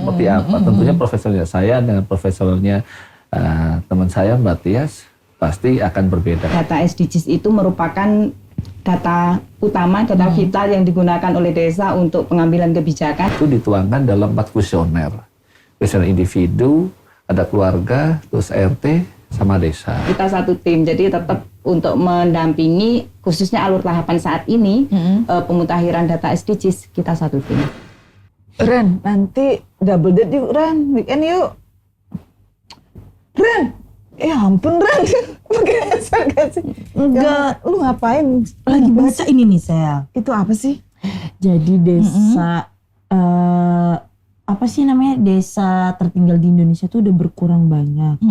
seperti apa. Tentunya profesionalnya saya dengan profesionalnya teman saya Mbak Tias pasti akan berbeda. Data SDGs itu merupakan data utama, data vital yang digunakan oleh desa untuk pengambilan kebijakan. Itu dituangkan dalam 4 kuesioner. Kuesioner individu, ada keluarga, terus RT, sama desa. Kita satu tim, jadi tetap untuk mendampingi khususnya alur tahapan saat ini pemutahiran data SDGs kita satu tim. Ren, nanti double date yuk Ren, weekend yuk. Ren, ya ampun Ren, pakai sarkas sih. Enggak, lu ngapain? lagi baca ini nih Sel. Itu apa sih? Jadi desa apa sih namanya, desa tertinggal di Indonesia tuh udah berkurang banyak.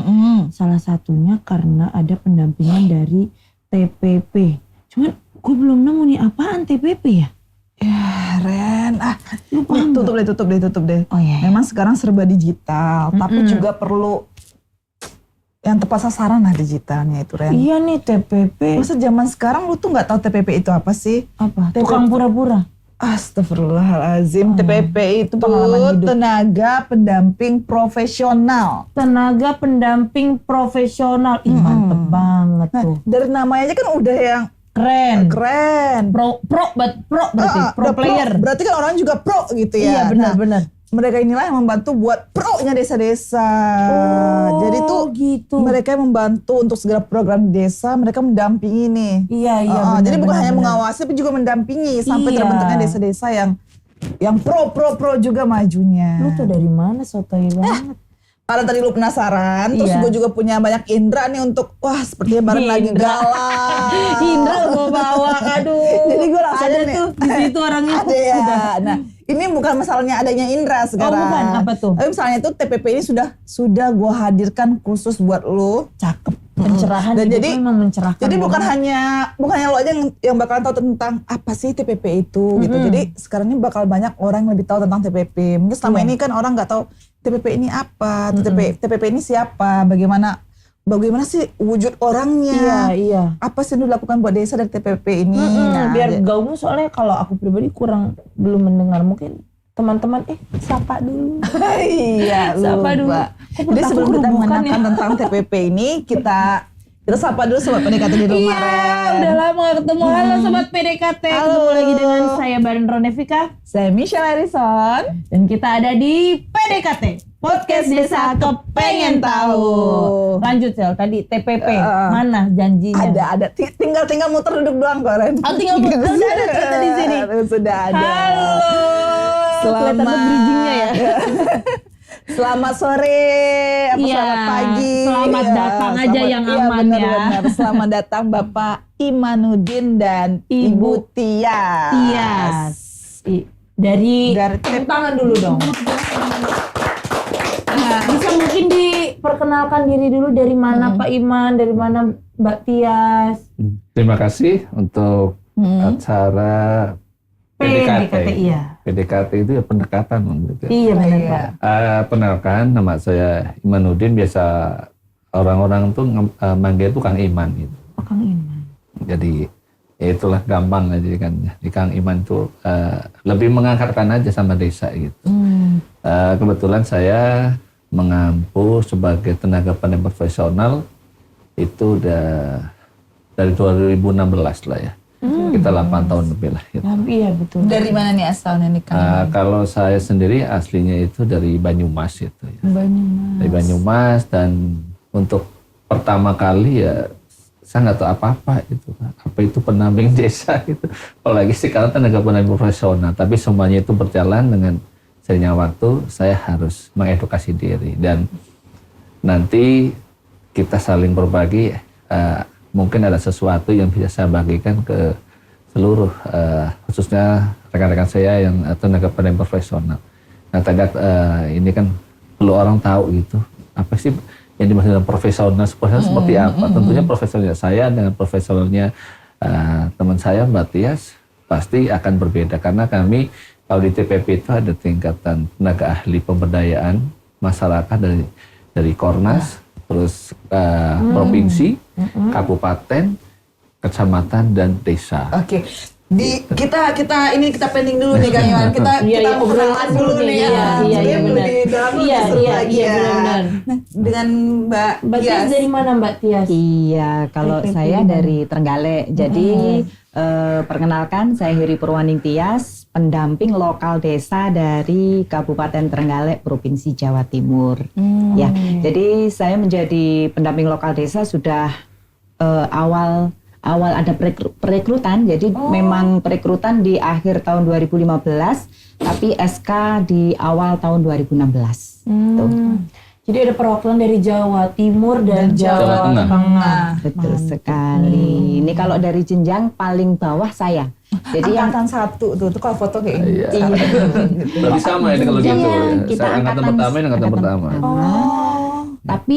Salah satunya karena ada pendampingan dari TPP. Cuman gue belum nemu nih apaan TPP ya? Ya Ren, Lu paham tutup deh. Oh iya. Memang sekarang serba digital, tapi juga perlu yang tepat sasaran lah digitalnya itu Ren. Iya nih TPP. Masa zaman sekarang lu tuh nggak tahu TPP itu apa sih? Apa? Tukang pura-pura. Astagfirullahaladzim, TPP itu pengalaman hidup. tenaga pendamping profesional. Tenaga pendamping profesional. Ih, mantep banget tuh. Dari namanya aja kan udah yang Keren. keren. Pro berarti pro udah player. Berarti kan orang juga pro gitu ya. Iya benar. Mereka inilah yang membantu buat pro-nya desa-desa. Oh, Jadi tuh gitu. mereka yang membantu untuk segala program desa, mereka mendampingi nih. Iya benar. Jadi bukan hanya mengawasi, tapi juga mendampingi sampai Iya. terbentuknya desa-desa yang pro juga majunya. Lu tuh dari mana sotoy banget? Karena tadi lu penasaran, terus Iya. gue juga punya banyak indera nih untuk, wah sepertinya bareng lagi galau. Indra gue bawa, aduh. Jadi gue langsung ada nih. tuh di situ orangnya. Ada ya. Nah, ini bukan masalahnya adanya indera sekarang. Oh, bukan. Apa tuh? Tapi misalnya itu TPP ini sudah gue hadirkan khusus buat lu. Cakep. Pencerahan Dan hidup jadi memang mencerahkan. Jadi bukan banget. hanya lo aja yang bakalan tahu tentang apa sih TPP itu gitu. Jadi sekarang ini bakal banyak orang yang lebih tahu tentang TPP. Mungkin selama ini kan orang nggak tahu TPP ini apa, TPP ini siapa, bagaimana sih wujud orangnya. Iya. Apa sih yang dilakukan buat desa dari TPP ini? Nah, Biar gaungnya soalnya kalau aku pribadi belum mendengar, mungkin teman-teman sapa dulu. Iya, Sapa dulu. lupa. Jadi sebelum kita mengenalkan tentang TPP ini, kita sapa dulu sobat PDKT di rumah. Iya, udah lama gak ketemu. Halo sobat PDKT. Halo. Ketemu lagi dengan saya Baron Ronevika. Saya Michelle Harrison. Dan kita ada di PDKT, Podcast Desa Kepengen Tahu. Lanjut Sel, tadi TPP, mana janjinya? Ada. Tinggal muter duduk doang kok, Ren. Oh, tinggal muter. Sudah ada ternyata di sini. Sudah ada. Halo. Kelihatan bridgingnya ya. Selamat sore, selamat pagi. Selamat datang aja yang aman benar. Selamat datang Bapak Imanuddin dan Ibu Tias. Tias. Dari tepuk tangan dulu dong. Bisa mungkin diperkenalkan diri dulu, dari mana Pak Iman, dari mana Mbak Tias. Terima kasih untuk acara PDKT. Iya. PDKT itu ya pendekatan. Gitu. Iya benar Pak. Penalkan, nama saya Imanuddin, biasa orang-orang tuh manggil itu Kang Iman gitu. Oh, Kang Iman. Jadi ya itulah gampang aja kan. Di Kang Iman tuh lebih mengangkatkan aja sama desa gitu. Kebetulan saya mengampu sebagai tenaga pendidik profesional itu udah dari 2016 lah ya. Kita 8 tahun lebih lah. Gitu. Iya betul. Dari mana nih asalnya nih Kang? Kalau saya sendiri aslinya itu dari Banyumas itu ya. Banyumas. Dari Banyumas, dan untuk pertama kali ya saya nggak tahu apa-apa itu. Apa itu pendamping desa gitu. Apalagi sekarang tenaga pendamping profesional. Tapi semuanya itu berjalan dengan seiringnya waktu. Saya harus mengedukasi diri. Dan nanti kita saling berbagi. Mungkin ada sesuatu yang bisa saya bagikan ke seluruh, khususnya rekan-rekan saya yang tenaga pendidik profesional. Nah, ini kan perlu orang tahu gitu. Apa sih yang dimaksud dengan profesional seperti apa? Tentunya profesionalnya saya dengan profesionalnya teman saya Mbak Tias pasti akan berbeda. Karena kami kalau di TPP itu ada tingkatan tenaga ahli pemberdayaan masyarakat dari Kornas, terus provinsi, kabupaten, kecamatan, dan desa. Oke, Kita pending dulu nih Kang Iwan. Kita mau kenalan dulu nih ya. Iya benar. Iya benar. Nah, dengan Mbak Tias dari mana Mbak Tias? Iya, kalau TPP saya gimana? dari Trenggalek. Jadi perkenalkan, saya Heri Purwaning Tias, pendamping lokal desa dari Kabupaten Trenggalek, Provinsi Jawa Timur. Ya, jadi saya menjadi pendamping lokal desa sudah awal ada perekrutan. Jadi memang perekrutan di akhir tahun 2015, tapi SK di awal tahun 2016. Tuh. Jadi ada perwakilan dari Jawa Timur dan Jawa Jawa Tengah. Tengah. Betul sekali. Ini kalau dari jenjang paling bawah saya. Jadi yang angkatan 1 tuh kalau foto kayak ini. Iya. Berarti sama ini kalau gitu. Iya, Ya. kita Saya angkatan pertama, ini angkatan pertama. Tapi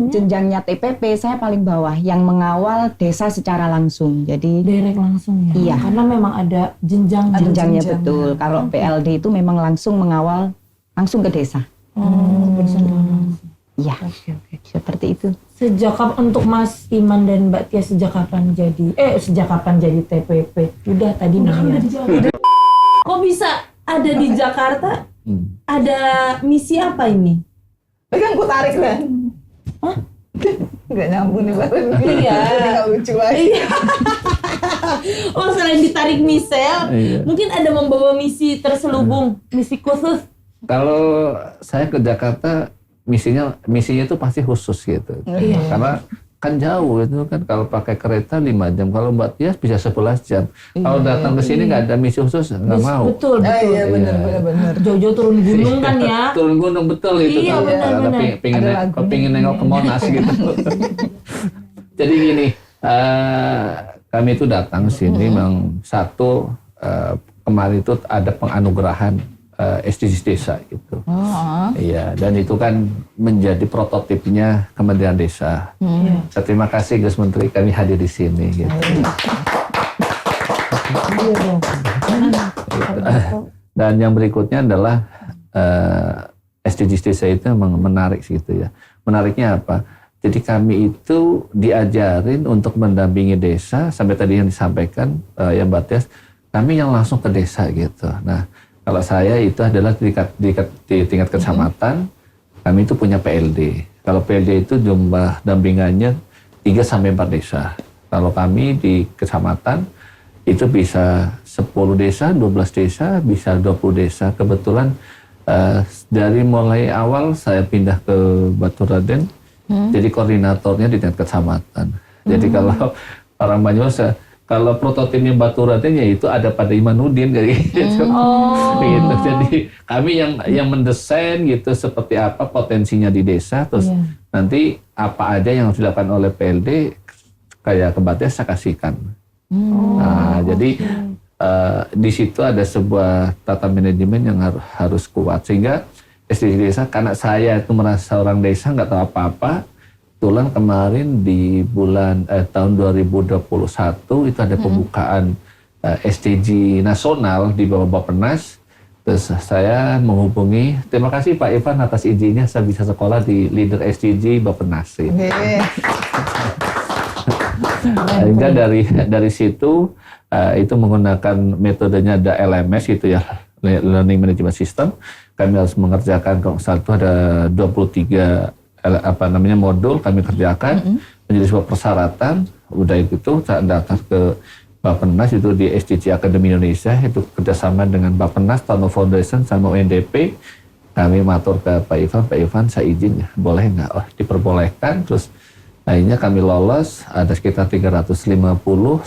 jenjangnya TPP saya paling bawah yang mengawal desa secara langsung. Jadi Direct langsung ya. Iya. Karena memang ada jenjang. jenjangnya betul. Kalau PLD itu memang langsung mengawal langsung ke desa. Iya. Oke. Seperti itu. Sejak kapan untuk Mas Iman dan Mbak Tias sejak kapan jadi TPP? Udah tadi udah dijawab. Kok bisa ada di Jakarta? Ada misi apa ini? Kan gue tarik kan. Hah? Gak nyambung nih bareng. Iya. Gak lucu lagi. Oh, selain ditarik misel, mungkin ada membawa misi terselubung, misi khusus. Kalau saya ke Jakarta, misinya itu pasti khusus gitu. Iya. Karena kan jauh itu kan, kalau pakai kereta 5 jam, kalau Mbak Tias bisa 11 jam. Kalau datang ke sini nggak ada misi khusus, nggak mau. Betul. Iya benar. Jauh-jauh turun gunung kan ya. Turun gunung betul itu. Iya, tuh. benar. Karena pengen nengok ke Monas gitu. Jadi gini, kami itu datang ke sini memang satu, kemarin itu ada penganugerahan SDGs desa gitu. Iya, dan itu kan menjadi prototipnya Kementerian Desa. Saya terima kasih Gus Menteri, kami hadir di sini gitu. Dan yang berikutnya adalah SDGs desa itu memang menarik gitu ya. Menariknya apa? Jadi kami itu diajarin untuk mendampingi desa, sampai tadi yang disampaikan yang Mbak Tias, kami yang langsung ke desa gitu. Nah, kalau saya itu adalah di tingkat kecamatan, kami itu punya PLD. Kalau PLD itu jumlah dampingannya 3-4 desa. Kalau kami di kecamatan itu bisa 10 desa, 12 desa, bisa 20 desa. Kebetulan dari mulai awal saya pindah ke Baturaden, jadi koordinatornya di tingkat kecamatan. Jadi kalau orang Banyumas, kalau prototipnya Baturaden ya itu ada pada Imanuddin kayak gitu. Gitu. Jadi kami yang mendesain gitu seperti apa potensinya di desa, terus nanti apa aja yang harus dilakukan oleh PLD kayak ke Batis saya kasihkan. Nah, jadi di situ ada sebuah tata manajemen yang harus kuat, sehingga SDGs desa, karena saya itu merasa orang desa nggak tahu apa-apa. Kebetulan kemarin di bulan tahun 2021 itu ada pembukaan SDG nasional di bawah Bappenas. Terus saya menghubungi, terima kasih Pak Ivan atas izinnya saya bisa sekolah di Leader SDG Bappenas. Sehingga dari situ itu menggunakan metodenya ada LMS gitu ya, Learning Management System. Kami harus mengerjakan, kalau saat itu ada 23 modul kami kerjakan, menjadi sebuah persyaratan. Udah itu saya daftar ke Bappenas itu di SDG Akademi Indonesia, itu kerjasama dengan Bappenas, Tano Foundation sama UNDP. Kami matur ke Pak Ivan saya izin ya, boleh nggak? Oh, diperbolehkan. Terus akhirnya kami lolos, ada sekitar 350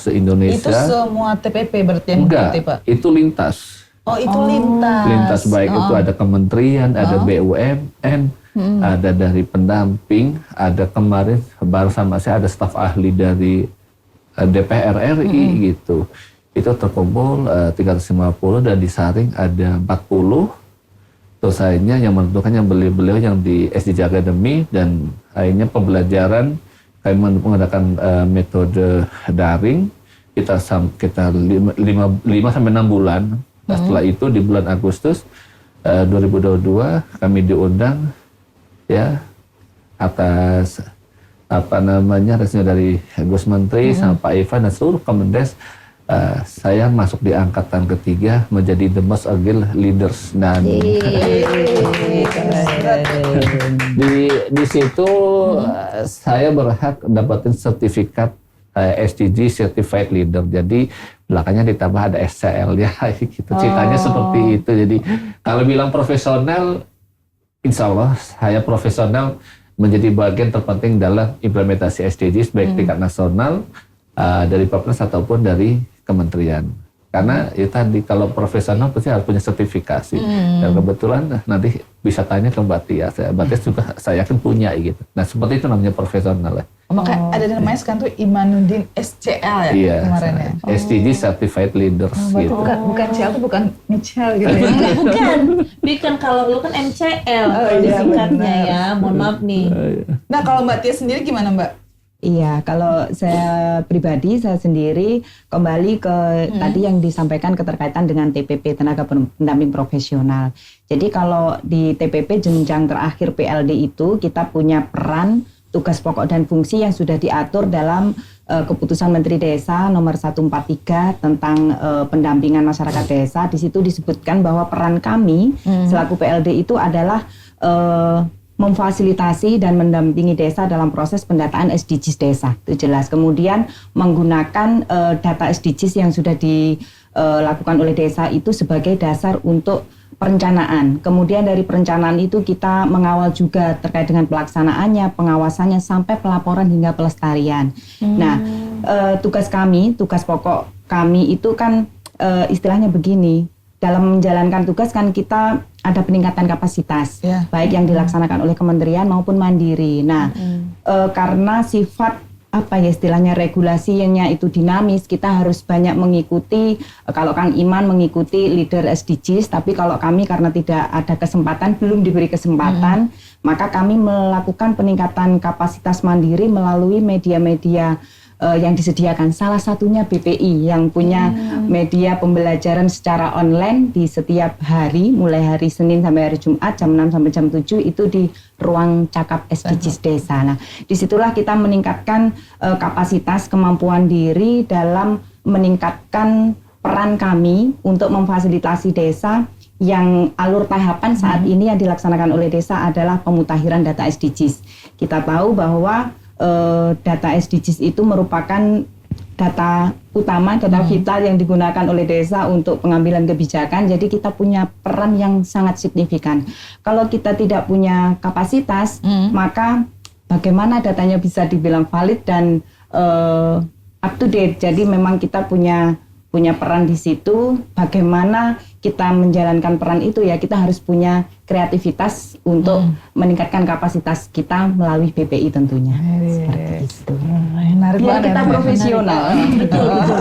se-Indonesia. Itu semua TPP berarti yang enggak, Pak? itu lintas. Oh, itu lintas. Lintas baik itu ada kementerian, ada BUMN, ada dari pendamping, ada kemarin baru sama saya ada staf ahli dari DPR RI gitu. Itu terkumpul 350 dan disaring ada 40. Terus akhirnya yang menentukan yang beliau yang di SDG Academy, dan akhirnya pembelajaran kami menggunakan metode daring kita 5 sampai 6 bulan. Nah, setelah itu di bulan Agustus 2022 kami diundang ya atas resmi dari Gus Menteri sama Pak Ivan dan seluruh Kemendes saya masuk di angkatan ketiga menjadi the most agile leaders dan di situ saya berhak dapatin sertifikat SDG Certified Leader. Jadi belakangnya ditambah ada SCL ya gitu. Ceritanya seperti itu. Jadi kalau bilang profesional, insya Allah saya profesional menjadi bagian terpenting dalam implementasi SDGs baik tingkat nasional dari Bappenas ataupun dari kementerian. Karena itu tadi kalau profesional pasti harus punya sertifikasi. Dan kebetulan nanti bisa tanya ke Mbak Tia. Mbak Tia juga saya yakin punya gitu. Nah seperti itu namanya profesional ya. Makanya ada namanya sekarang tuh Imanuddin SCL ya Iya, kemarin ya. SDG Certified Leaders gitu. Bukan CL tuh bukan Michel gitu ya. Bukan kalau lu kan MCL kalau iya, disingkatnya benar. ya. Mohon maaf nih. Nah kalau Mbak Tia sendiri gimana Mbak? Iya, kalau saya pribadi, saya sendiri kembali ke tadi yang disampaikan keterkaitan dengan TPP, tenaga pendamping profesional. Jadi kalau di TPP jenjang terakhir PLD itu kita punya peran, tugas pokok dan fungsi yang sudah diatur dalam keputusan Menteri Desa nomor 143 tentang pendampingan masyarakat desa. Di situ disebutkan bahwa peran kami selaku PLD itu adalah memfasilitasi dan mendampingi desa dalam proses pendataan SDGs desa, itu jelas. Kemudian menggunakan data SDGs yang sudah dilakukan oleh desa itu sebagai dasar untuk perencanaan. Kemudian dari perencanaan itu kita mengawal juga terkait dengan pelaksanaannya, pengawasannya sampai pelaporan hingga pelestarian. Nah, tugas pokok kami itu kan istilahnya begini. Dalam menjalankan tugas kan kita ada peningkatan kapasitas, baik yang dilaksanakan oleh kementerian maupun mandiri. Nah, karena sifat apa ya istilahnya regulasinya itu dinamis, kita harus banyak mengikuti. Kalau Kang Iman mengikuti leader SDGs, tapi kalau kami karena tidak ada kesempatan, belum diberi kesempatan, maka kami melakukan peningkatan kapasitas mandiri melalui media-media yang disediakan. Salah satunya BPI yang punya media pembelajaran secara online di setiap hari, mulai hari Senin sampai hari Jumat jam 6 sampai jam 7 itu di ruang cakap SDGs desa. Nah, disitulah kita meningkatkan kapasitas kemampuan diri dalam meningkatkan peran kami untuk memfasilitasi desa yang alur tahapan saat ini yang dilaksanakan oleh desa adalah pemutakhiran data SDGs. Kita tahu bahwa data SDGs itu merupakan data utama, data vital yang digunakan oleh desa untuk pengambilan kebijakan. Jadi kita punya peran yang sangat signifikan. Kalau kita tidak punya kapasitas, maka bagaimana datanya bisa dibilang valid dan up to date. Jadi memang kita punya peran di situ. Bagaimana kita menjalankan peran itu ya kita harus punya kreativitas untuk meningkatkan kapasitas kita melalui BPI tentunya. Seperti itu. Menarik Biar banget kita ya. profesional.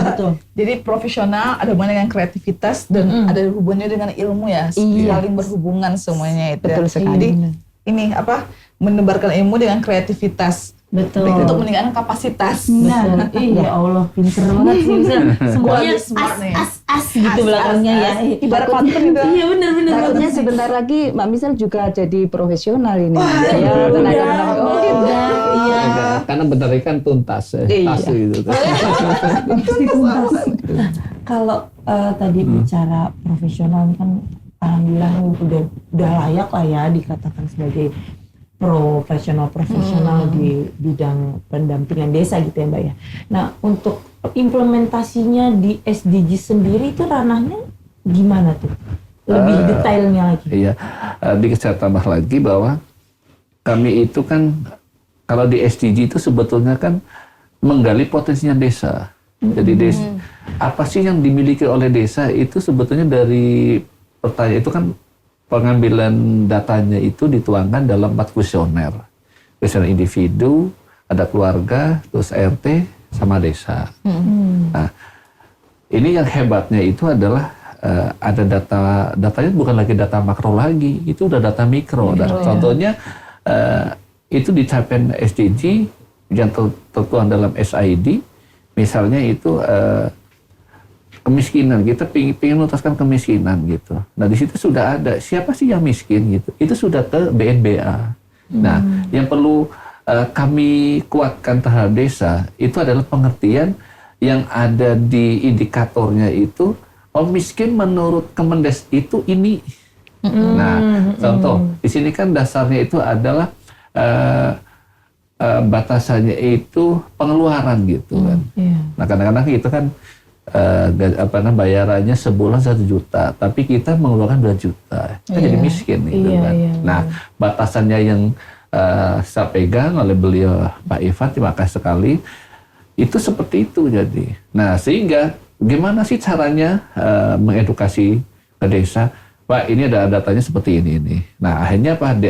Betul. Jadi profesional ada hubungannya dengan kreativitas dan ada hubungannya dengan ilmu ya. Iya. Saling berhubungan semuanya itu. Betul ya. sekali. Jadi ini menebarkan ilmu dengan kreativitas. Betul. Untuk meningkatkan kapasitas. Betul. Ya Allah, pinter banget sih. Semuanya smart nih. as gitu belakangnya ya. Ibarat pantun itu. Iya benar. Takutnya sebentar lagi Mbak Misal juga jadi profesional ini. Saya tenaga pendamping. Iya. Karena benar kan tuntas ya. Iya. Tas gitu. Kalau tadi bicara profesional ini kan alhamdulillah udah layak lah ya dikatakan sebagai profesional di bidang pendampingan desa gitu ya Mbak ya. Nah untuk implementasinya di SDG sendiri itu ranahnya gimana tuh? Lebih detailnya lagi. Iya, saya tambah lagi bahwa kami itu kan kalau di SDG itu sebetulnya kan menggali potensinya desa. Jadi desa, apa sih yang dimiliki oleh desa itu sebetulnya dari pertanyaan itu kan pengambilan datanya itu dituangkan dalam 4 kuesioner. Kuesioner individu, ada keluarga, terus RT, sama desa. Nah, ini yang hebatnya itu adalah ada datanya bukan lagi data makro lagi, itu udah data mikro. Contohnya itu di capaian SDG yang tertuang dalam SID, misalnya itu kemiskinan, kita ingin menuntaskan kemiskinan gitu. Nah di situ sudah ada siapa sih yang miskin gitu, itu sudah ke BNBA. Nah yang perlu kami kuatkan terhadap desa itu adalah pengertian yang ada di indikatornya itu miskin menurut Kemendes itu ini. Nah, contoh di sini kan dasarnya itu adalah batasannya itu pengeluaran gitu kan. Nah, kadang-kadang itu kan bayarannya sebulan 1 juta, tapi kita mengeluarkan 2 juta, kita jadi miskin gitu kan. Nah, batasannya yang saya pegang oleh beliau Pak Ivan, terima kasih sekali. Itu seperti itu jadi. Nah, sehingga gimana sih caranya mengedukasi ke desa? Pak, ini ada datanya seperti ini. Nah, akhirnya Pak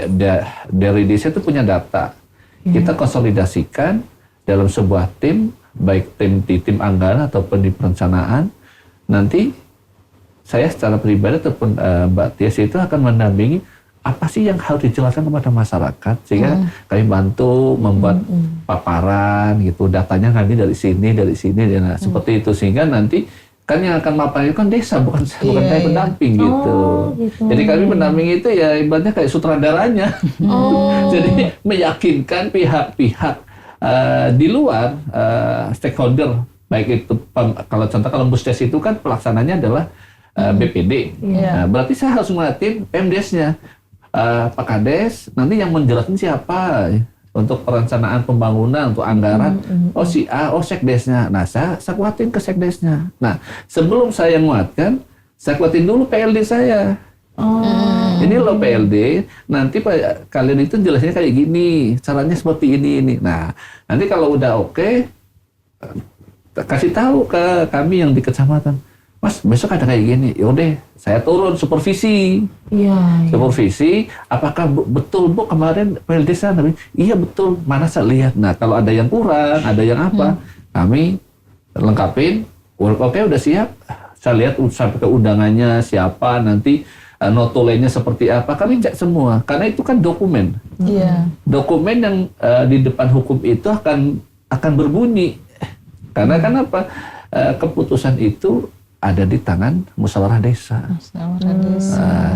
dari desa itu punya data. Kita konsolidasikan dalam sebuah tim, baik tim anggaran ataupun di perencanaan. Nanti saya secara pribadi ataupun Mbak Tias itu akan mendampingi apa sih yang harus dijelaskan kepada masyarakat, sehingga kami bantu membuat paparan gitu, datanya kami dari sini, nah, seperti itu, sehingga nanti kan yang akan mapan itu kan desa, bukan kayak pendamping gitu. Jadi kami pendamping itu ya ibaratnya kayak sutradaranya. Jadi meyakinkan pihak-pihak di luar stakeholder, baik itu kalau contoh kalau Musdes itu kan pelaksananya adalah BPD. Nah, berarti saya harus ngeliatin PMDes-nya. Pak Kades, nanti yang menjelaskan siapa untuk perencanaan pembangunan, untuk anggaran, si A, sekdesnya. Nah, saya kuatin ke sekdesnya. Nah, sebelum saya nguatkan, saya kuatin dulu PLD saya. Ini loh PLD, nanti Pak kalian itu jelasnya kayak gini, caranya seperti ini. Nah, nanti kalau udah oke, kasih tahu ke kami yang di kecamatan. Mas, besok ada kayak gini. Yaudah, saya turun supervisi. Supervisi, apakah betul Bu kemarin PLD saya? Iya betul, mana saya lihat. Nah, kalau ada yang kurang, ada yang apa, kami lengkapin. Oke, udah siap. Saya lihat sampai ke undangannya siapa, nanti notulenya seperti apa. Kami cek semua, karena itu kan dokumen. Dokumen yang di depan hukum itu akan berbunyi. Karena kan apa? Keputusan itu ada di tangan musyawarah desa.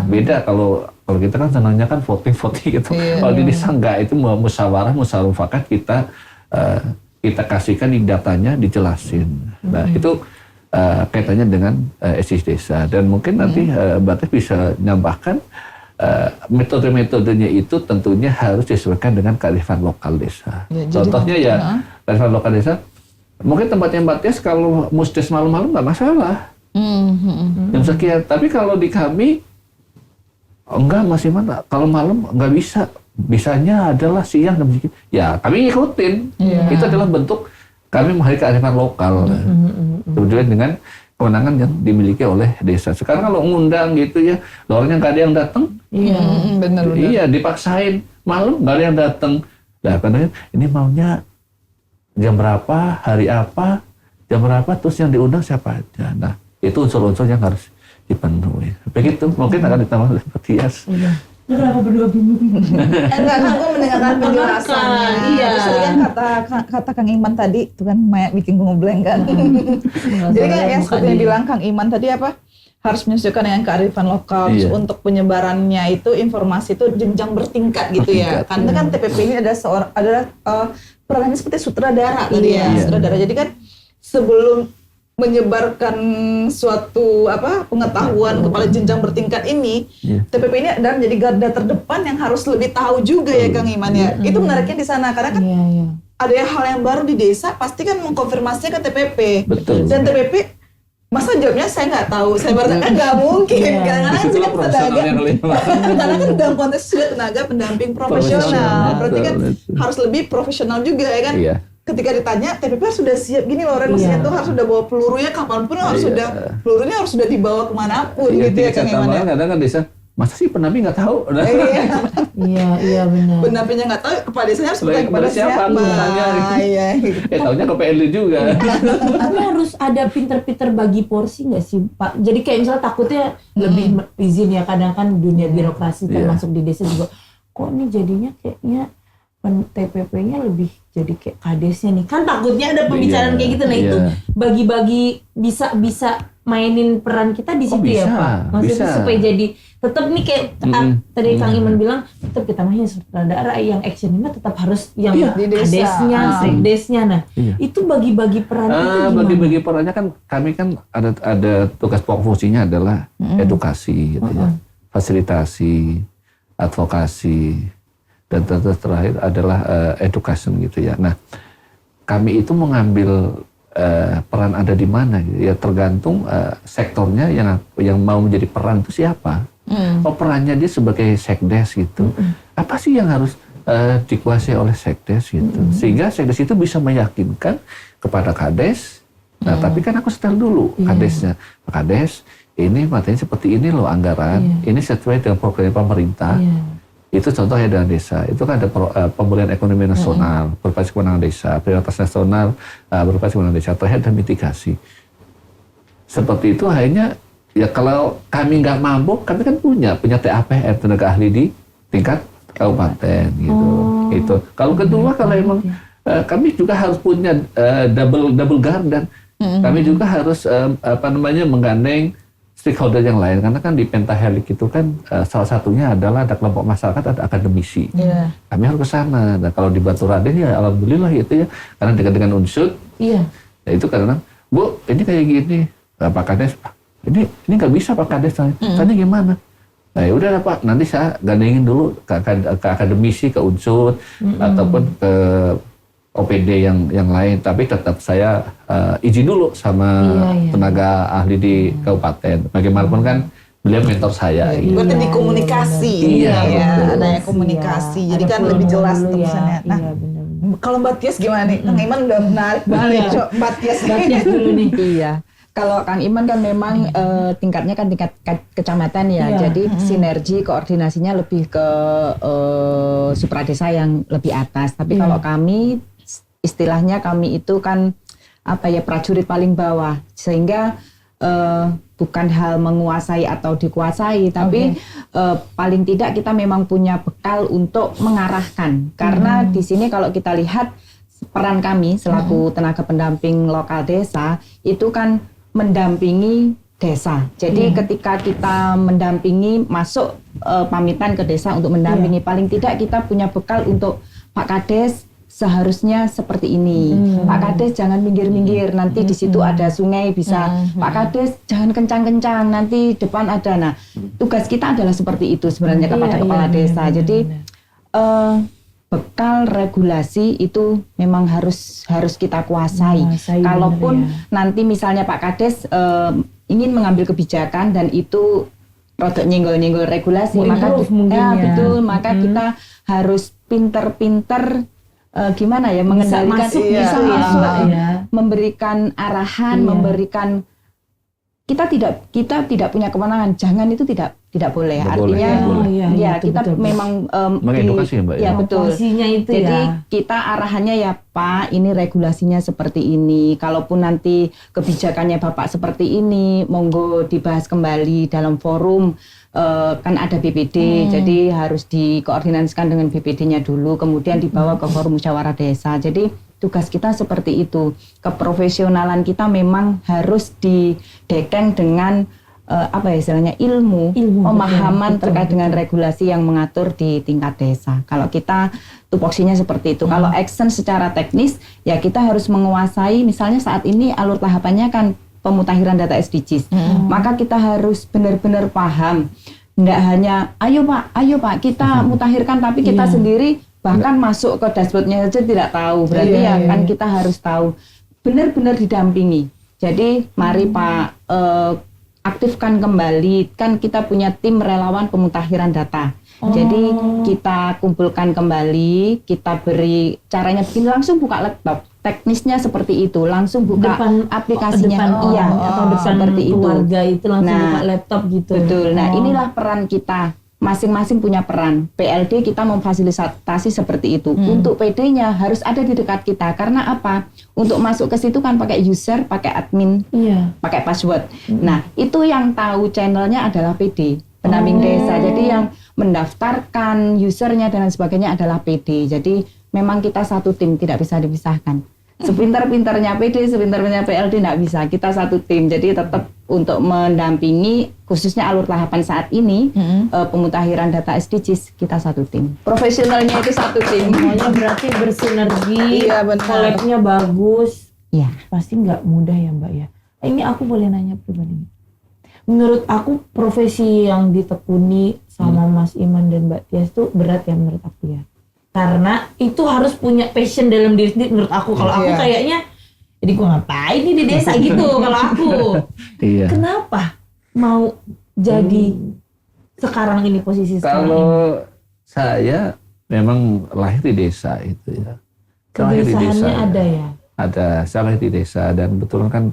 Beda kalau kita kan senangnya kan voting gitu. Kalau di desa enggak, itu musyawarah mufakat kita kasihkan di datanya, dijelasin. Nah, itu kaitannya dengan SIS desa, dan mungkin nanti Mbak Teh bisa nambahkan metode-metodenya itu tentunya harus disesuaikan dengan kearifan lokal desa. Contohnya ya kearifan lokal desa. Mungkin tempatnya Mbak Tias kalau Musdes malam-malam nggak masalah. Jam sekian. Tapi kalau di kami enggak, masih mana? Kalau malam nggak bisa. Bisanya adalah siang jam sekian. Ya kami ngikutin. Itu adalah bentuk kami menghargai kearifan lokal. Kemudian dengan kewenangan yang dimiliki oleh desa. Sekarang kalau ngundang gitu ya, orangnya nggak ada yang datang. Benar. Iya, dipaksain malam nggak ada yang datang. Nah, karena ini maunya jam berapa, hari apa, jam berapa, terus yang diundang siapa aja. Nah, itu unsur-unsur yang harus dipenuhi. Begitu, mungkin akan ditambah oleh Pak Tias. Kenapa berdua bingung? Enggak, aku mendengarkan penjelasannya. Terus tadi kan kata Kang Iman tadi, itu kan Maya bikin ngeblank kan. Jadi kan yang seperti yang bilang Kang Iman tadi apa? Harus menyesuaikan dengan kearifan lokal. Terus untuk penyebarannya itu informasi itu jenjang bertingkat gitu ya. Karena kan TPP ini adalah perannya seperti sutradara tadi ya. Sutradara. Jadi kan sebelum menyebarkan suatu pengetahuan kepada jenjang bertingkat ini, TPP ini adalah menjadi garda terdepan yang harus lebih tahu juga ya Kang Iman ya. Itu menariknya di sana karena kan ada hal yang baru di desa, pasti kan mengkonfirmasinya ke TPP. Betul. Dan TPP masa jawabnya saya nggak tahu, saya baru kan nggak mungkin. Kadang-kadang kan sudah tenaga, karena kan dalam konteks sudah tenaga pendamping profesional. Berarti kan harus lebih profesional juga ya kan. Ketika ditanya, TPP sudah siap gini loh, maksudnya tuh harus sudah bawa pelurunya kapanpun, pelurunya harus sudah dibawa kemanapun gitu ya Kang Iman. Kadang kan desa, masa sih pendamping nggak tahu? Iya benar. Pendampingnya nggak tahu, kepala desanya harus bertanya kepada siapa? Tahunya ke PLD juga. Tapi harus ada pinter-pinter bagi porsi nggak sih Pak? Jadi kayak misalnya takutnya lebih izin ya, kadang kan dunia birokrasi termasuk di desa juga. Kok nih jadinya kayaknya TPP-nya lebih jadi kayak kadesnya nih, kan takutnya ada pembicaraan kayak gitu. Nah itu bagi-bagi bisa mainin peran kita di situ ya bisa, Pak. Maksudnya bisa. supaya jadi tetap nih kayak tadi Kang Iman bilang tetap kita main sutradara yang actionnya mah tetap harus yang Di desa. kadesnya, sekdesnya. Nah Iya. itu bagi-bagi peran itu gimana? Bagi-bagi perannya kan kami kan ada tugas pokok fungsinya adalah edukasi gitu ya, fasilitasi, advokasi, dan terakhir adalah education gitu ya. Nah kami itu mengambil peran ada di mana gitu ya, tergantung sektornya yang mau menjadi peran itu siapa. Oh perannya dia sebagai sekdes gitu. Apa sih yang harus dikuasai oleh sekdes gitu. Sehingga sekdes itu bisa meyakinkan kepada kades. Nah tapi kan aku setel dulu kadesnya. Pak Kades ini matanya seperti ini loh anggaran. Ini sesuai dengan program pemerintah. Itu contohnya dengan desa. Itu kan ada pemulihan ekonomi nasional, berbasis kewenangan desa, prioritas nasional, berbasis kewenangan desa, terakhir ada mitigasi. Seperti itu akhirnya ya kalau kami nggak mampu, kami kan punya TAPM, tenaga ahli di tingkat kabupaten gitu. Itu. Kalau kedua kalau emang kami juga harus punya double guard dan kami juga harus menggandeng stakeholder yang lain, karena kan di Pentahelik itu kan salah satunya adalah ada kelompok masyarakat, ada akademisi. Kami harus ke sana. Dan kalau di Batu Raden ya alhamdulillah gitu ya, karena dengan unsur. Ya itu karena Bu ini kayak gini, Pak Kades, ini nggak bisa Pak Kades, tanya gimana? Nah ya udah Pak, nanti saya gandengin dulu ke akademisi, ke unsur ataupun ke OPD yang lain, tapi tetap saya izin dulu sama tenaga ahli di kabupaten. Bagaimanapun kan beliau mentor saya. Berarti di komunikasi, adanya komunikasi, jadi kan lebih jelas tuh misalnya. Nah, kalau Mbak Tias gimana nih? Kang Iman udah menarik banget, Mbak Tias dulu nih. Iya. Kalau Kang Iman kan memang tingkatnya kan tingkat kecamatan ya, jadi sinergi koordinasinya lebih ke supradesa yang lebih atas. Tapi kalau kami istilahnya kami itu kan prajurit paling bawah, sehingga bukan hal menguasai atau dikuasai, tapi paling tidak kita memang punya bekal untuk mengarahkan. Karena di sini kalau kita lihat peran kami selaku tenaga pendamping lokal desa itu kan mendampingi desa. Jadi ketika kita mendampingi masuk pamitan ke desa untuk mendampingi, paling tidak kita punya bekal untuk Pak Kades seharusnya seperti ini. Pak Kades jangan minggir-minggir, nanti di situ ada sungai bisa. Pak Kades jangan kencang-kencang, nanti depan ada. Nah, tugas kita adalah seperti itu sebenarnya kepada kepala desa. Jadi bekal regulasi itu memang harus kita kuasai. Kalaupun nanti misalnya Pak Kades ingin mengambil kebijakan dan itu rodok nyenggol-nyenggol regulasi, maka maka kita harus pinter-pinter gimana ya mengendalikan bisa masuk, memberikan arahan, memberikan kita tidak punya kewenangan, jangan itu tidak boleh. Artinya kita betul, memang mengedukasi ya Mbak ya betul. Itu jadi kita arahannya ya Pak, ini regulasinya seperti ini. Kalaupun nanti kebijakannya Bapak seperti ini, monggo dibahas kembali dalam forum. Kan ada BPD, jadi harus dikoordinasikan dengan BPD-nya dulu, kemudian dibawa ke forum musyawarah desa. Jadi tugas kita seperti itu. Keprofesionalan kita memang harus didekeng dengan istilahnya ilmu pemahaman terkait dengan regulasi yang mengatur di tingkat desa. Kalau kita tupoksinya seperti itu. Kalau action secara teknis, ya kita harus menguasai. Misalnya saat ini alur tahapannya kan pemutahiran data SDGs. Maka kita harus benar-benar paham. Nggak hanya, ayo Pak, kita mutahirkan, tapi kita sendiri bahkan masuk ke dashboardnya saja tidak tahu. Berarti kan kita harus tahu. Benar-benar didampingi. Jadi mari Pak, aktifkan kembali, kan kita punya tim relawan pemutahiran data. Jadi kita kumpulkan kembali, kita beri caranya begini, langsung buka laptop. Teknisnya seperti itu, langsung buka aplikasinya. Atau depan seperti keluarga itu langsung buka laptop gitu. Betul. Nah, inilah peran kita. Masing-masing punya peran. PLD kita memfasilitasi seperti itu. Untuk PD-nya harus ada di dekat kita. Karena apa? Untuk masuk ke situ kan pakai user, pakai admin, pakai password. Nah, itu yang tahu channelnya adalah PD, pendamping desa. Jadi yang mendaftarkan usernya dan sebagainya adalah PD. Jadi memang kita satu tim, tidak bisa dipisahkan. Sepintar-pintarnya PD, sepintar-pintarnya PLD tidak bisa. Kita satu tim. Jadi tetap untuk mendampingi khususnya alur tahapan saat ini pemutahiran data SDGs kita satu tim. Profesionalnya itu satu tim. Semuanya berarti bersinergi, Iya, benar. collab-nya bagus. Iya. Pasti nggak mudah ya Mbak ya. Ini aku boleh nanya pribadi. Menurut aku profesi yang ditekuni sama Mas Iman dan Mbak Tias itu berat ya menurut aku ya. Karena itu harus punya passion dalam diri sendiri menurut aku. Kalau aku Iya. kayaknya, jadi gua ngapain nih di desa gitu kalau aku. Iya. Kenapa mau jadi sekarang ini posisi sekarang ini? Kalau saya memang lahir di desa itu ya. Lahir di desa. Kegelisahannya ada ya? Ada, saya lahir di desa dan kebetulan kan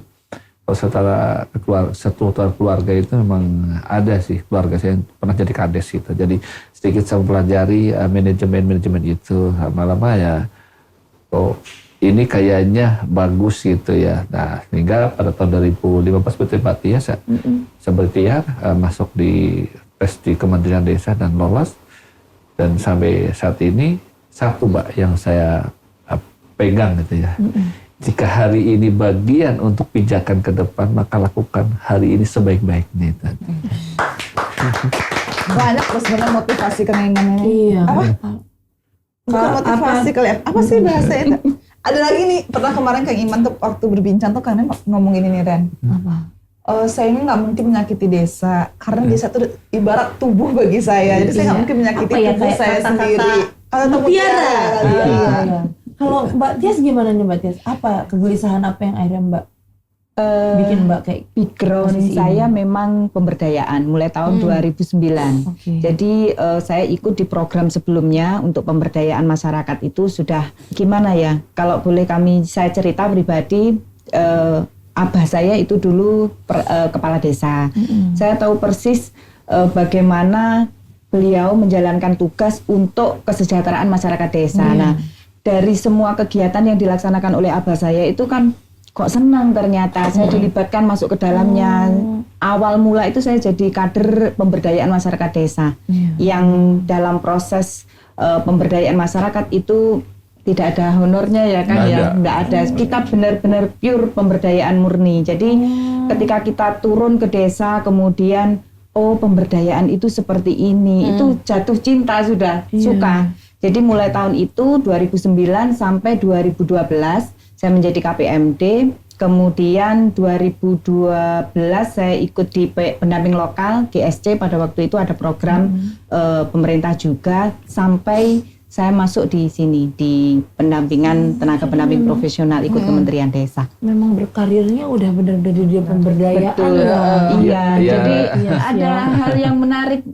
kalau setelah keluarga itu memang ada sih keluarga saya yang pernah jadi kades gitu. Jadi sedikit saya mempelajari manajemen itu lama-lama ya. Oh ini kayaknya bagus gitu ya. Nah sehingga pada tahun 2015 berarti ya saya berikhtiar masuk di tes di Kementerian Desa dan lolos. Dan sampai saat ini satu Mbak yang saya pegang gitu ya. Jika hari ini bagian untuk pijakan ke depan, maka lakukan hari ini sebaik-baiknya. Banyak loh sebenarnya motivasi kenangannya. Iya. Apa? Bukan motivasi kali ya. Apa sih bahasanya? Ada lagi nih, pernah kemarin Kang Iman tuh waktu berbincang tuh karena ngomong ini nih Ren. Apa? Saya ini nggak mungkin menyakiti desa karena desa itu ibarat tubuh bagi saya. Jadi saya nggak mungkin menyakiti Apa ya, tubuh kayak saya kata-kata sendiri. Kata mutiara. Iya. Kalau Mbak Tias gimana nih Mbak Tias? Apa kegelisahan apa yang akhirnya Mbak bikin Mbak kayak Background posisi saya ini? memang pemberdayaan mulai tahun 2009. Oke. Jadi saya ikut di program sebelumnya untuk pemberdayaan masyarakat itu sudah gimana ya? Kalau boleh saya cerita pribadi, abah saya itu dulu kepala desa. Saya tahu persis bagaimana beliau menjalankan tugas untuk kesejahteraan masyarakat desa. Nah, dari semua kegiatan yang dilaksanakan oleh abah saya itu kan kok senang ternyata saya dilibatkan masuk ke dalamnya. Awal mula itu saya jadi kader pemberdayaan masyarakat desa yang dalam proses pemberdayaan masyarakat itu tidak ada honornya ya kan ya, nggak ada. Kita benar-benar pure pemberdayaan murni. Jadi ketika kita turun ke desa kemudian pemberdayaan itu seperti ini, itu jatuh cinta sudah, suka. Jadi mulai tahun itu 2009 sampai 2012 saya menjadi KPMD, kemudian 2012 saya ikut di pendamping lokal GSC, pada waktu itu ada program pemerintah juga, sampai saya masuk di sini di pendampingan tenaga pendamping profesional ikut Kementerian Desa. Memang berkarirnya udah benar-benar di dunia pemberdayaan. Betul. Iya, Iya. jadi Iya, ada hal yang menarik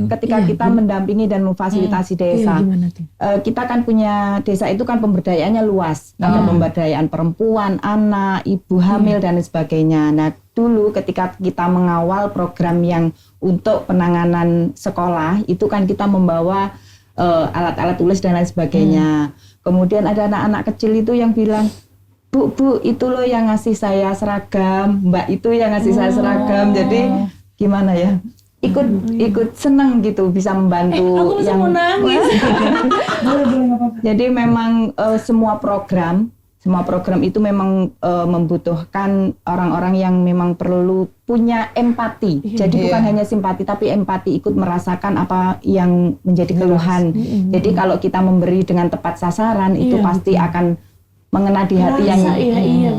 ketika kita mendampingi dan memfasilitasi desa. Iya, gimana tuh? Kita kan punya desa itu kan pemberdayaannya luas, ada pemberdayaan perempuan, anak, ibu hamil dan sebagainya. Nah, dulu ketika kita mengawal program yang untuk penanganan sekolah itu kan kita membawa alat-alat tulis dan lain sebagainya. Kemudian ada anak-anak kecil itu yang bilang, Bu, itu loh yang ngasih saya seragam, Mbak itu yang ngasih saya seragam. Jadi gimana ya? Ikut senang gitu bisa membantu. Aku mau nangis. Jadi memang semua program itu memang membutuhkan orang-orang yang memang perlu punya empati. Jadi bukan hanya simpati, tapi empati, ikut merasakan apa yang menjadi keluhan. Jadi kalau kita memberi dengan tepat sasaran, itu pasti akan mengena di hati yang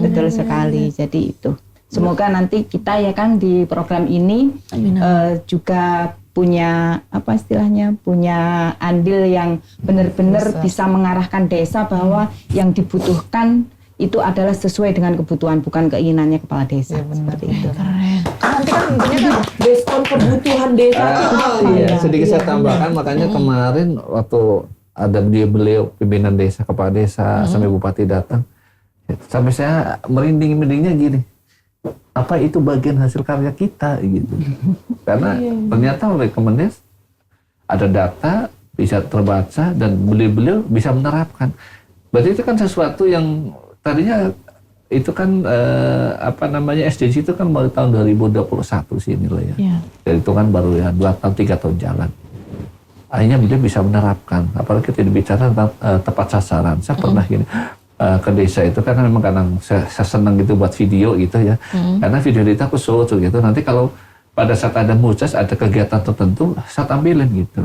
betul sekali. Jadi itu. Semoga nanti kita ya kan di program ini juga punya apa istilahnya, punya andil yang benar-benar bisa mengarahkan desa bahwa yang dibutuhkan itu adalah sesuai dengan kebutuhan, bukan keinginannya kepala desa. Seperti itu. Keren. Nanti kan intinya kan respon kebutuhan desa itu apa Iya, ya? sedikit saya tambahkan, makanya kemarin waktu ada beliau pimpinan desa, kepala desa, sampai bupati datang, sampai saya merinding-merindingnya gini, apa itu bagian hasil karya kita gitu. Karena ternyata oleh Kemendes ada data bisa terbaca dan beliau bisa menerapkan. Berarti itu kan sesuatu yang tadinya itu kan SDG itu kan baru tahun 2021 sih nilai ya. Dan itu kan baru ya 2 tahun 3 tahun jalan. Akhirnya beliau bisa menerapkan, apalagi kita bicara tentang tepat sasaran. Saya pernah gini, ke desa itu karena memang kadang saya senang gitu buat video gitu ya. Karena video itu aku show tuh gitu. Nanti kalau pada saat ada mujas, ada kegiatan tertentu, saya tampilin gitu.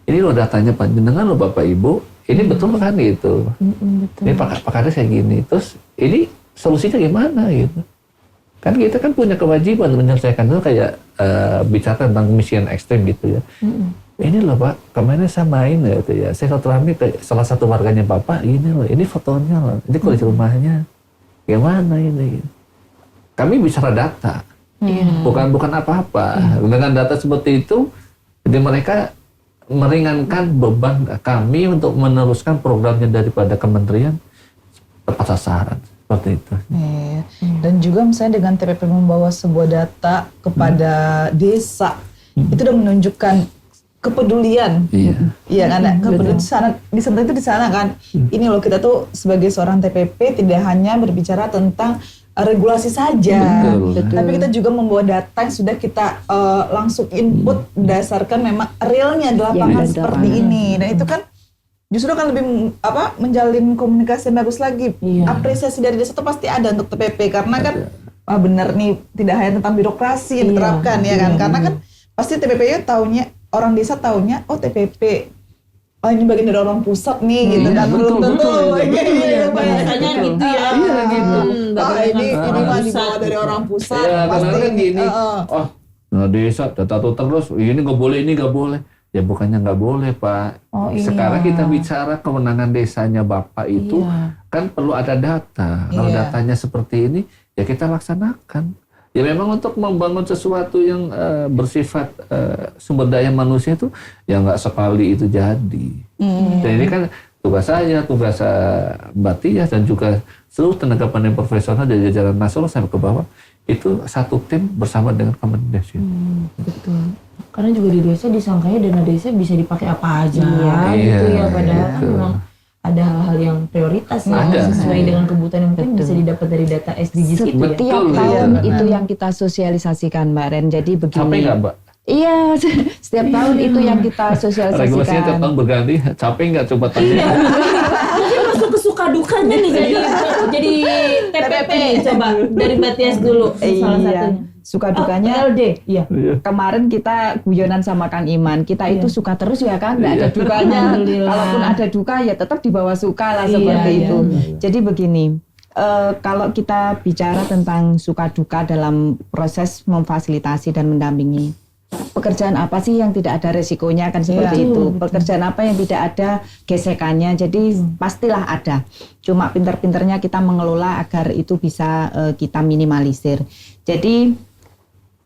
Ini loh datanya panjenengan loh Bapak Ibu, ini betul kan gitu. Betul. Ini Pak Kades kayak gini. Terus ini solusinya gimana gitu. Kan kita kan punya kewajiban menyelesaikan itu kayak bicara tentang misi yang ekstrim gitu ya. Ini loh Pak, kemarin saya main gitu ya. Saya silaturahmi ke salah satu warganya Bapak, ini loh, ini fotonya loh. Ini kondisi rumahnya. Gimana ini? Kami bicara data. Bukan apa-apa. Dengan data seperti itu, jadi mereka meringankan beban kami untuk meneruskan programnya daripada kementerian tepat sasaran seperti itu. Iya. Dan juga misalnya dengan TPP membawa sebuah data kepada desa, itu udah menunjukkan kepedulian. Iya kan? Kepedulian di sana itu di sana kan. Ini loh, kita tuh sebagai seorang TPP tidak hanya berbicara tentang regulasi saja, tapi kita juga membawa data yang sudah kita langsung input berdasarkan memang realnya di lapangan seperti ini. Dan itu kan justru kan lebih menjalin komunikasi yang bagus lagi. Apresiasi dari desa itu pasti ada untuk TPP karena kan benar nih, tidak hanya tentang birokrasi yang diterapkan ya kan. Karena kan pasti TPP taunya, orang desa taunya oh TPP ini bagian dari orang pusat nih gitu kan. Belum tentu Biasanya gitu ya. Iya gitu. Ini mah dibawa dari orang pusat pasti kan gini. Nah desa data tuh terus ini nggak boleh, ini nggak boleh. Ya bukannya nggak boleh Pak. Sekarang kita bicara kewenangan desanya Bapak itu kan perlu ada data. Kalau datanya seperti ini ya kita laksanakan. Ya memang untuk membangun sesuatu yang bersifat sumber daya manusia itu ya nggak sekali itu jadi. Dan ini kan tugas saya, tugas Mbak Tias dan juga seluruh tenaga pendidikan profesional dari jajaran nasional sampai ke bawah itu satu tim bersama dengan Kemendikbud. Betul. Karena juga di desa disangkanya dana desa bisa dipakai apa aja gitu ya, padahal kan memang ada hal-hal yang prioritas sesuai dengan kebutuhan yang mungkin bisa didapat dari data SDGs itu ya. Setiap tahun itu yang kita sosialisasikan Mbak Ren. Jadi begini. Capek nggak Mbak? Iya, setiap tahun itu yang kita sosialisasikan. Regulasinya tiap tahun berganti. Capek nggak coba tanya? Mungkin masuk ke suka dukanya nih jadi TPP. Coba dari Mbak Tias dulu salah satunya. Suka dukanya LD. Iya. Kemarin kita guyonan sama Kang Iman, kita itu suka terus ya kan, nggak ada dukanya. Kalaupun ada duka ya tetap dibawa suka lah seperti itu. Jadi begini, kalau kita bicara tentang suka duka dalam proses memfasilitasi dan mendampingi, pekerjaan apa sih yang tidak ada resikonya kan seperti itu. Pekerjaan apa yang tidak ada gesekannya, jadi pastilah ada. Cuma pinter-pinternya kita mengelola agar itu bisa kita minimalisir. Jadi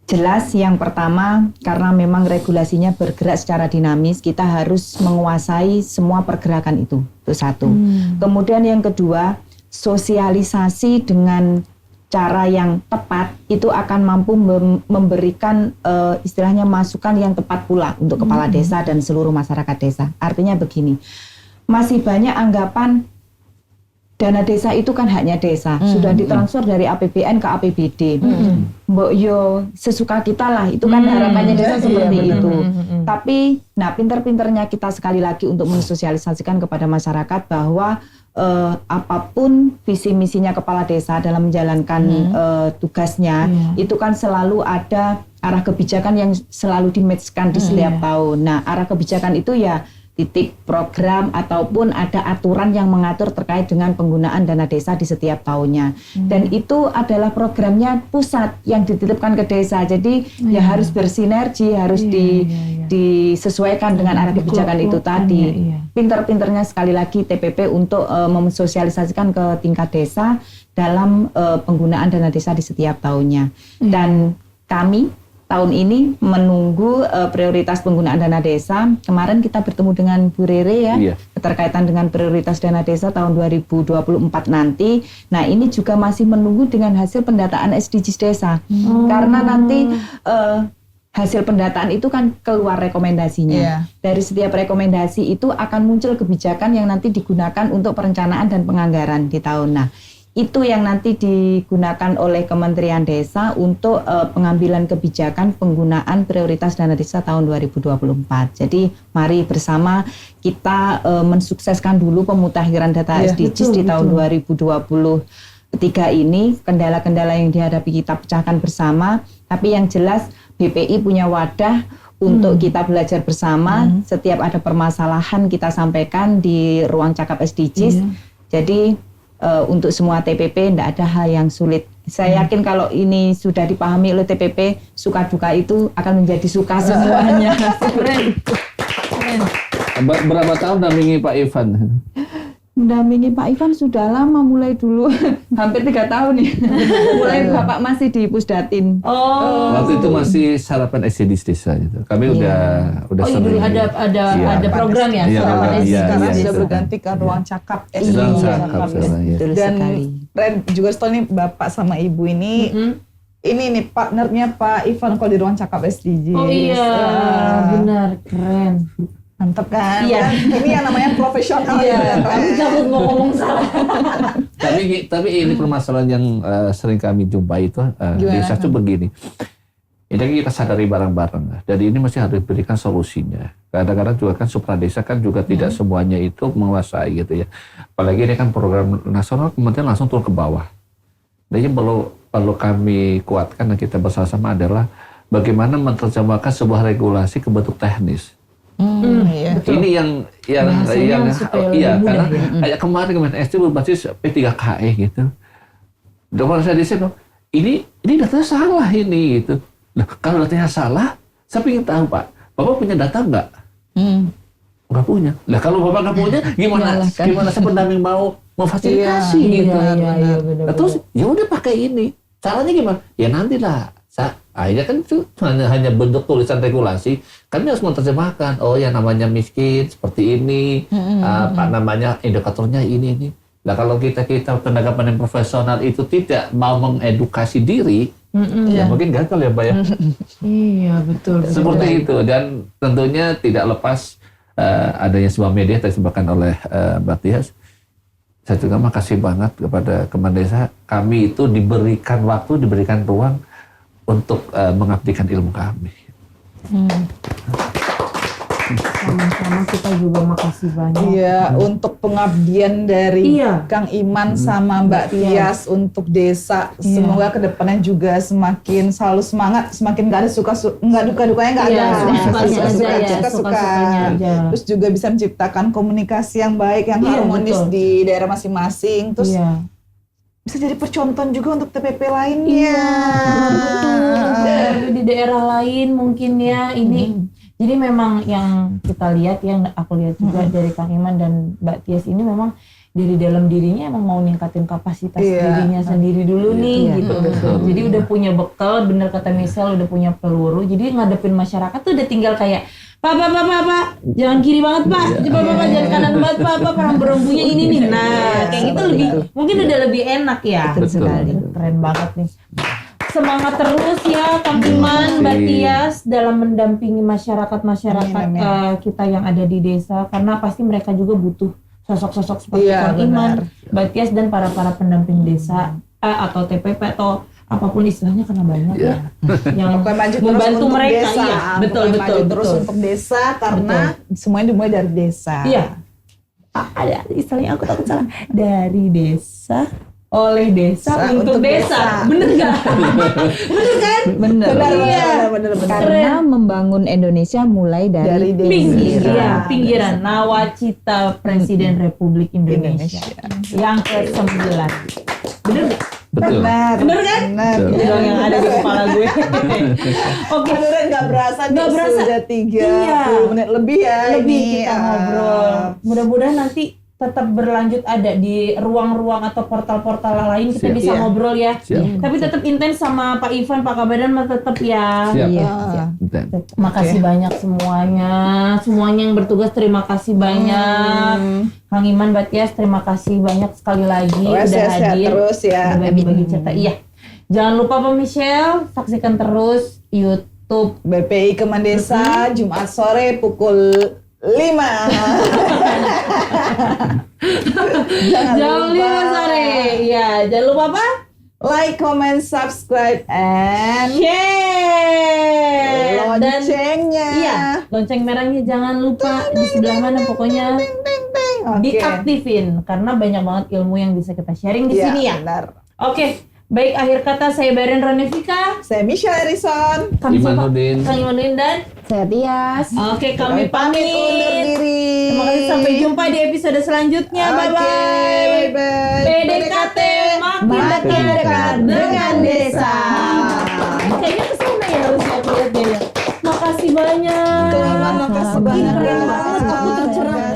jelas yang pertama, karena memang regulasinya bergerak secara dinamis, kita harus menguasai semua pergerakan itu satu. Kemudian yang kedua, sosialisasi dengan cara yang tepat itu akan mampu memberikan istilahnya masukan yang tepat pula untuk kepala desa dan seluruh masyarakat desa. Artinya begini, masih banyak anggapan dana desa itu kan haknya desa, sudah ditransfer dari APBN ke APBD. Mbok yo sesuka kita lah, itu kan harapannya desa seperti itu. Tapi, nah pinter-pinternya kita sekali lagi untuk mensosialisasikan kepada masyarakat bahwa apapun visi misinya kepala desa dalam menjalankan tugasnya, itu kan selalu ada arah kebijakan yang selalu di-match-kan di setiap tahun. Nah, arah kebijakan itu ya titik program ataupun ada aturan yang mengatur terkait dengan penggunaan dana desa di setiap tahunnya. Dan itu adalah programnya pusat yang dititipkan ke desa. Jadi ya harus bersinergi, harus disesuaikan dengan arah kebijakan itu tadi. Pinter-pinternya sekali lagi TPP untuk mensosialisasikan ke tingkat desa dalam penggunaan dana desa di setiap tahunnya. Dan kami tahun ini menunggu prioritas penggunaan dana desa. Kemarin kita bertemu dengan Bu Rere ya, keterkaitan dengan prioritas dana desa tahun 2024 nanti. Nah ini juga masih menunggu dengan hasil pendataan SDGs desa. Karena nanti hasil pendataan itu kan keluar rekomendasinya. Dari setiap rekomendasi itu akan muncul kebijakan yang nanti digunakan untuk perencanaan dan penganggaran di tahun. Nah itu yang nanti digunakan oleh Kementerian Desa untuk pengambilan kebijakan penggunaan prioritas dana desa tahun 2024. Jadi mari bersama kita mensukseskan dulu pemutakhiran data SDGs di tahun 2023 ini. Kendala-kendala yang dihadapi kita pecahkan bersama, tapi yang jelas BPI punya wadah untuk kita belajar bersama. Setiap ada permasalahan kita sampaikan di ruang cakap SDGs. Jadi untuk semua TPP tidak ada hal yang sulit. Saya yakin kalau ini sudah dipahami oleh TPP, suka duka itu akan menjadi suka semuanya. Keren. Berapa tahun dampingi Pak Ivan? Mendampingi Pak Ivan sudah lama, mulai dulu hampir 3 tahun ya. Mulai Bapak masih di Pusdatin. Waktu itu masih sarapan SDGs desa gitu. Kami udah Oh iya, sering. dulu ada program ya, Iya, sarapan iya, SDGs. iya, Sekarang iya, sudah iya. berganti ke ruang cakap Ruang SDGs. cakap sekarang, iya. Betul Dan sekali. Ren juga setelah ini Bapak sama Ibu ini nih partnernya Pak Ivan kalau di ruang cakap SDGs. Oh iya, benar, keren. Mantap kan? Iya. Kan ini yang namanya profesional. Iya, ya. aku takut mau ngomong salah. Tapi ini permasalahan yang sering kami jumpai itu desa itu begini. Ini kan kita sadari bareng-bareng. Jadi ini masih harus diberikan solusinya. Kadang-kadang juga kan supra desa kan juga tidak semuanya itu menguasai gitu ya. Apalagi ini kan program nasional kemudian langsung turun ke bawah. Jadi perlu kami kuatkan dan kita bersama-sama adalah bagaimana menerjemahkan sebuah regulasi ke bentuk teknis. Iya. Ini yang Bahasanya supaya lebih iya mudah karena ya. kayak kemarin SD berbasis P3KE gitu. Dokter saya di sini, ini datanya salah ini gitu. Nah, kalau datanya salah, saya ingin tahu Pak, Bapak punya data nggak? Nggak punya. Lah kalau Bapak nggak punya, gimana saya pendamping mau memfasilitasi gitu. Iya, benar. Nah, terus ya udah pakai ini. Caranya gimana? Ya nantilah. Akhirnya kan itu hanya bentuk tulisan regulasi. Kami harus menerjemahkan. Oh ya namanya miskin seperti ini. Apa namanya indikatornya ini. Nah kalau kita tenaga pendidik profesional itu tidak mau mengedukasi diri, ya mungkin gagal ya Mbak ya. Iya, betul. Seperti itu. Dan tentunya tidak lepas adanya sebuah media yang disebutkan oleh Mbak Tias. Saya juga makasih banget kepada Kemendesa. Kami itu diberikan waktu, diberikan ruang untuk mengabdikan ilmu kami. Sama-sama kita juga makasih banyak. Iya, untuk pengabdian dari Iya. Kang Iman sama Mbak Tias untuk desa. Semoga kedepannya juga semakin selalu semangat, semakin nggak ada nggak duka-dukanya nggak Iya, ada. suka-sukanya aja ya, suka-sukanya. suka-sukanya aja. Terus juga bisa menciptakan komunikasi yang baik, yang Iya, harmonis betul. di daerah masing-masing. Terus Iya. bisa jadi percontohan juga untuk TPP lainnya. Betul. Di daerah lain mungkin ya ini. Jadi memang yang kita lihat, yang aku lihat juga dari Kang Iman dan Mbak Tias ini memang dari dalam dirinya emang mau ningkatin kapasitas dirinya sendiri dulu nih gitu. Jadi udah punya bekal, bener kata Michelle, udah punya peluru. Jadi ngadepin masyarakat tuh udah tinggal kayak Pak, jangan kiri banget Pak, Pak, jangan kanan banget Pak, perang berembunya ini nih. Nah, kayak gitu lebih, mungkin udah lebih enak ya. Betul sekali. Keren banget nih. Semangat terus ya Kang Iman, Mbak Tias dalam mendampingi masyarakat kita yang ada di desa, karena pasti mereka juga butuh sosok-sosok seperti Kang Iman, Mbak Tias dan para pendamping desa atau TPP atau apapun istilahnya, karena banyak ya yang membantu mereka. Desa. Iya, betul. Terus untuk desa karena semuanya dimulai dari desa. Iya. Ada istilahnya, aku takut salah. Dari desa, oleh desa, untuk desa. Bener nggak? Bener kan? Bener. Bener. Karena membangun Indonesia mulai dari Pinggiran. Nawacita Presiden Republik Indonesia. Yang ke-9. Bener nggak? Betul. Bener kan? Itu dong yang ada di kepala gue. Oke. Beneran nggak berasa sudah 30 menit lebih ya. Lebih kita ngobrol. Mudah-mudahan nanti tetap berlanjut ada di ruang-ruang atau portal-portal lain kita bisa ngobrol ya. Tapi tetap intens sama Pak Ivan, Pak Kabadan tetap ya. Siap. Makasih banyak semuanya yang bertugas, terima kasih banyak. Kang Iman, Mbak Tias, terima kasih banyak sekali lagi udah hadir. Terus ya. Udah bagi cerita. Iya. Jangan lupa Pak Michelle, saksikan terus YouTube BPI Kemendesa Jumat sore pukul Jam 5 sore. Iya, jangan lupa apa? Like, comment, subscribe, and Share. Dan loncengnya. iya, lonceng merahnya jangan lupa di sebelah mana pokoknya Oke. diaktifin karena banyak banget ilmu yang bisa kita sharing di Iya, sini ya. benar. Oke, baik akhir kata saya Beren Ronevika. Saya Michelle Harrison. Kami siapa? Imanuddin. Kang Imanuddin dan Saya Tias. oke kami pamit undur pamit. diri. Terima kasih sampai jumpa di episode selanjutnya. Bye Oke, bye. bye-bye. PDKT makin dekat dengan desa. Kayaknya kesana ya harusnya aku lihat ya. Makasih banyak. Terima kasih banyak. Keren banget, aku tercerahkan.